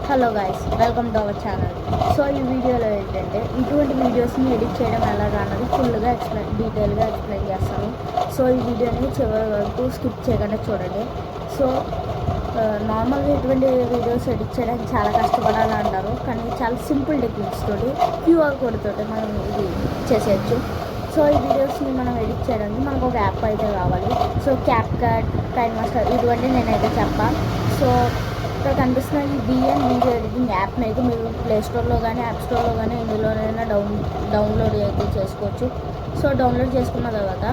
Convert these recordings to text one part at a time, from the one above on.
Hello guys, welcome to our channel. So ఈ వీడియోలో ఏంటంటే ఇటువంటి వీడియోస్ని ఎడిట్ చేయడం ఎలాగా అన్నది ఫుల్గా డీటెయిల్గా ఎక్స్ప్లెయిన్ చేస్తాను. సో ఈ వీడియోని చివరి వరకు స్కిప్ చేయకుండా చూడండి. సో నార్మల్గా ఇటువంటి వీడియోస్ ఎడిట్ చేయడానికి చాలా కష్టపడాలి అంటారు, కానీ చాలా సింపుల్ టెక్నిక్స్ తోటి క్యూఆర్ కోడ్ తోటి మనం ఇది చేసేయచ్చు. సో ఈ వీడియోస్ని మనం ఎడిట్ చేయడానికి మనకు ఒక యాప్ అయితే కావాలి. సో క్యాప్కట్, కైన్మాస్టర్ ఇటువంటి నేనైతే చెప్పాను. సో ఇక్కడ కనిపిస్తున్న ఈ బిఎన్ వీడియో ఎడిటింగ్ యాప్ని అయితే మీరు ప్లేస్టోర్లో కానీ యాప్ స్టోర్లో కానీ ఇందులోనైనా డౌన్లోడ్ అయితే చేసుకోవచ్చు. సో డౌన్లోడ్ చేసుకున్న తర్వాత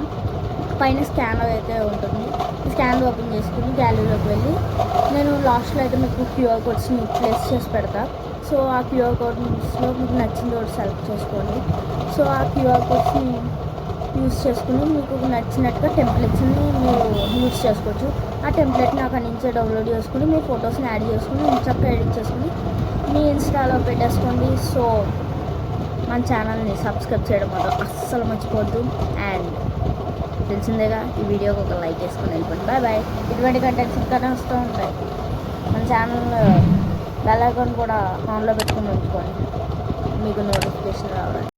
పైన స్కానర్ అయితే ఉంటుంది. ఈ స్కానర్ ఓపెన్ చేసుకుని గ్యాలరీలోకి వెళ్ళి నేను లాస్ట్లో అయితే మీకు క్యూఆర్ కోడ్స్ని ప్లేస్ చేసి పెడతా. సో ఆ క్యూఆర్ కోడ్స్లో మీకు నచ్చింది ఒకటి సెలెక్ట్ చేసుకోండి. సో ఆ క్యూఆర్ కోడ్స్ని యూస్ చేసుకుని మీకు నచ్చినట్టుగా టెంప్లెట్స్ని మీరు యూస్ చేసుకోవచ్చు. ఆ టెంప్లెట్ని అక్కడి నుంచే డౌన్లోడ్ చేసుకుని మీ ఫొటోస్ని యాడ్ చేసుకుని చక్కగా ఎడిట్ చేసుకుని మీ ఇన్స్టాలో పెట్టేసుకోండి. సో మన ఛానల్ని సబ్స్క్రైబ్ చేయడం మాత్రం అస్సలు మర్చిపోవద్దు. అండ్ తెలిసిందేగా, ఈ వీడియోకి ఒక లైక్ వేసుకొని వెళ్ళిపోండి. Bye bye. ఇటువంటి కంటెంట్స్ ఇంకానే వస్తూ ఉంటాయి. మన ఛానల్ బెల్ ఐకాన్ కూడా ఆన్లో పెట్టుకుని ఉంచుకోండి, మీకు నోటిఫికేషన్ రావడానికి.